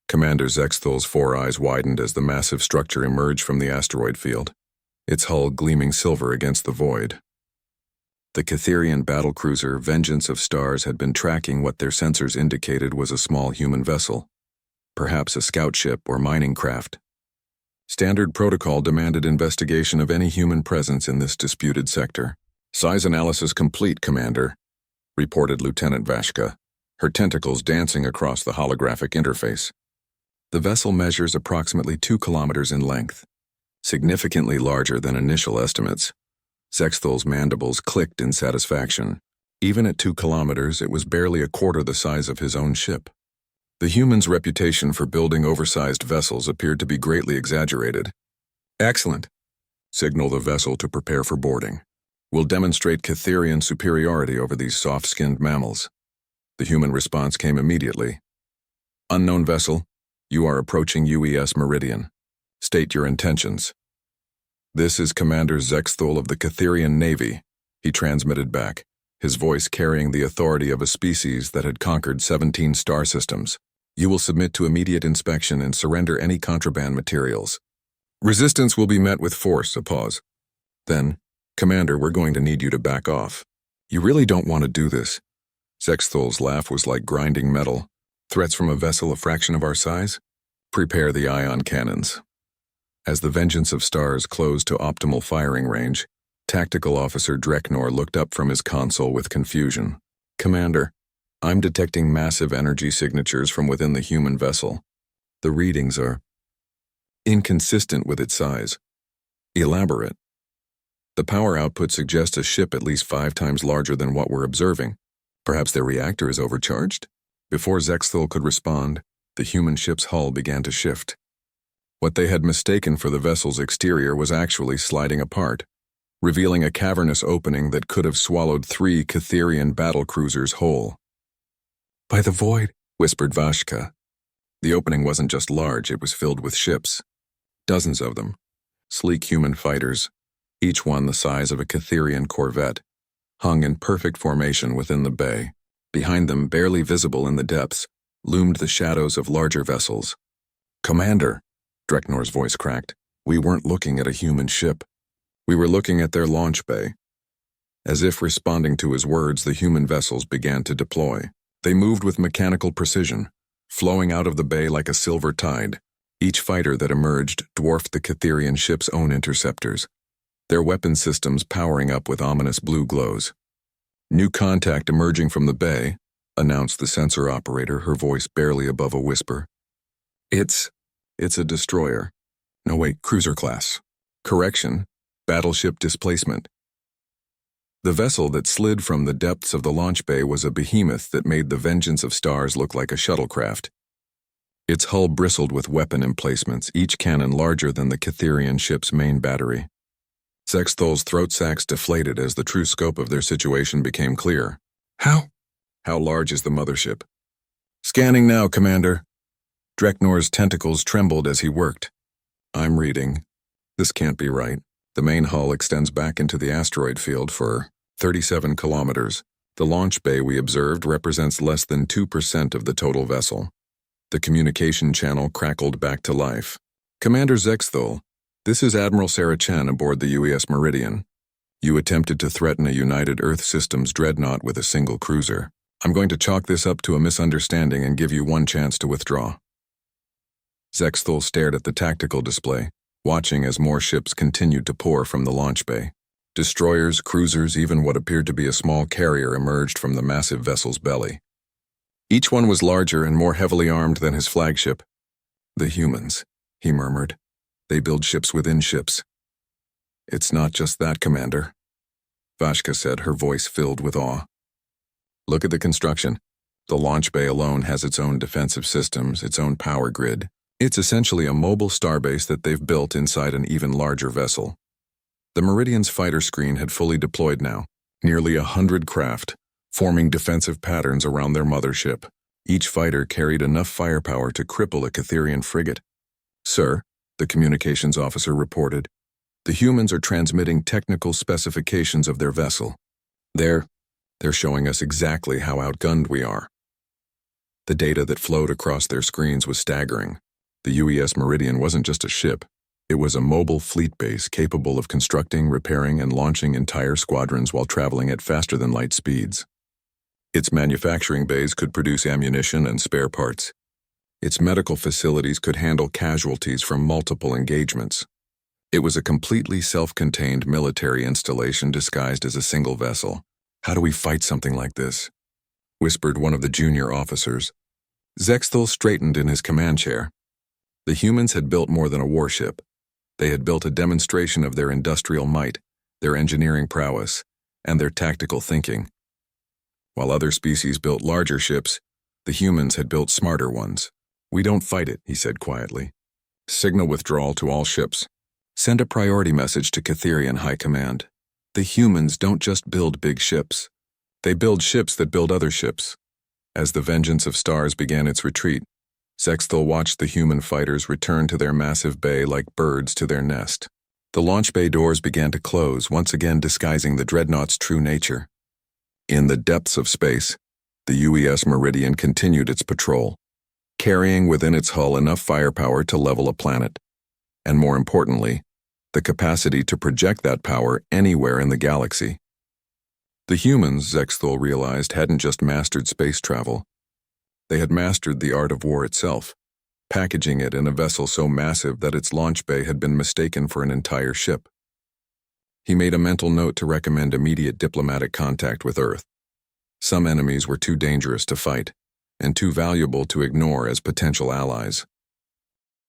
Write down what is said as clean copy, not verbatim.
Commander Zexthal's four eyes widened as the massive structure emerged from the asteroid field, its hull gleaming silver against the void. The Catherian battlecruiser Vengeance of Stars had been tracking what their sensors indicated was a small human vessel, perhaps a scout ship or mining craft. Standard protocol demanded investigation of any human presence in this disputed sector. "Size analysis complete, Commander," reported Lieutenant Vashka, her tentacles dancing across the holographic interface. The vessel measures approximately 2 kilometers in length, significantly larger than initial estimates. Zexthal's mandibles clicked in satisfaction. Even at 2 kilometers, it was barely a quarter the size of his own ship. The human's reputation for building oversized vessels appeared to be greatly exaggerated. "Excellent. Signal the vessel to prepare for boarding. We'll demonstrate Catherian superiority over these soft-skinned mammals." The human response came immediately. "Unknown vessel, you are approaching UES Meridian. State your intentions." "This is Commander Zexthal of the Catherian Navy," he transmitted back, his voice carrying the authority of a species that had conquered 17 star systems. "You will submit to immediate inspection and surrender any contraband materials. Resistance will be met with force." A pause. Then, "Commander, we're going to need you to back off." "You really don't want to do this." Zexthal's laugh was like grinding metal. "Threats from a vessel a fraction of our size? Prepare the ion cannons." As the Vengeance of Stars closed to optimal firing range, Tactical Officer Dreknor looked up from his console with confusion. "Commander, I'm detecting massive energy signatures from within the human vessel. The readings are inconsistent with its size. Elaborate. The power output suggests a ship at least 5 times larger than what we're observing. Perhaps their reactor is overcharged?" Before Zexthal could respond, the human ship's hull began to shift. What they had mistaken for the vessel's exterior was actually sliding apart, revealing a cavernous opening that could have swallowed 3 Catherian battlecruisers whole. "By the void," whispered Vashka. The opening wasn't just large, it was filled with ships. Dozens of them. Sleek human fighters, each one the size of a Catherian corvette, hung in perfect formation within the bay. Behind them, barely visible in the depths, loomed the shadows of larger vessels. "Commander," Dreknor's voice cracked, "we weren't looking at a human ship. We were looking at their launch bay." As if responding to his words, the human vessels began to deploy. They moved with mechanical precision, flowing out of the bay like a silver tide. Each fighter that emerged dwarfed the Catherian ship's own interceptors, their weapon systems powering up with ominous blue glows. "New contact emerging from the bay," announced the sensor operator, her voice barely above a whisper. It's a destroyer. No, wait, cruiser class. Correction, battleship displacement." The vessel that slid from the depths of the launch bay was a behemoth that made the Vengeance of Stars look like a shuttlecraft. Its hull bristled with weapon emplacements, each cannon larger than the Catherian ship's main battery. Zexthal's throat sacs deflated as the true scope of their situation became clear. How large is the mothership?" "Scanning now, Commander." Dreknor's tentacles trembled as he worked. "I'm reading. This can't be right. The main hull extends back into the asteroid field for 37 kilometers. The launch bay we observed represents less than 2% of the total vessel." The communication channel crackled back to life. "Commander Zexthal, this is Admiral Sarah Chen aboard the UES Meridian. You attempted to threaten a United Earth Systems dreadnought with a single cruiser. I'm going to chalk this up to a misunderstanding and give you one chance to withdraw." Zexthal stared at the tactical display, watching as more ships continued to pour from the launch bay. Destroyers, cruisers, even what appeared to be a small carrier emerged from the massive vessel's belly. Each one was larger and more heavily armed than his flagship. "The humans," he murmured. "They build ships within ships." "It's not just that, Commander," Vashka said, her voice filled with awe. "Look at the construction. The launch bay alone has its own defensive systems, its own power grid. It's essentially a mobile starbase that they've built inside an even larger vessel." The Meridian's fighter screen had fully deployed now, nearly 100 craft, forming defensive patterns around their mothership. Each fighter carried enough firepower to cripple a Catherian frigate. "Sir," the communications officer reported, "the humans are transmitting technical specifications of their vessel. They're showing us exactly how outgunned we are." The data that flowed across their screens was staggering. The UES Meridian wasn't just a ship. It was a mobile fleet base capable of constructing, repairing, and launching entire squadrons while traveling at faster-than-light speeds. Its manufacturing bays could produce ammunition and spare parts. Its medical facilities could handle casualties from multiple engagements. It was a completely self-contained military installation disguised as a single vessel. "How do we fight something like this?" whispered one of the junior officers. Zexthal straightened in his command chair. The humans had built more than a warship. They had built a demonstration of their industrial might, their engineering prowess, and their tactical thinking. While other species built larger ships, the humans had built smarter ones. "We don't fight it," he said quietly. "Signal withdrawal to all ships. Send a priority message to Catherian High Command. The humans don't just build big ships. They build ships that build other ships." As the Vengeance of Stars began its retreat, Zexthal watched the human fighters return to their massive bay like birds to their nest. The launch bay doors began to close, once again disguising the dreadnought's true nature. In the depths of space, the UES Meridian continued its patrol, carrying within its hull enough firepower to level a planet, and more importantly, the capacity to project that power anywhere in the galaxy. The humans, Zexthal realized, hadn't just mastered space travel. They had mastered the art of war itself, packaging it in a vessel so massive that its launch bay had been mistaken for an entire ship. He made a mental note to recommend immediate diplomatic contact with Earth. Some enemies were too dangerous to fight, and too valuable to ignore as potential allies.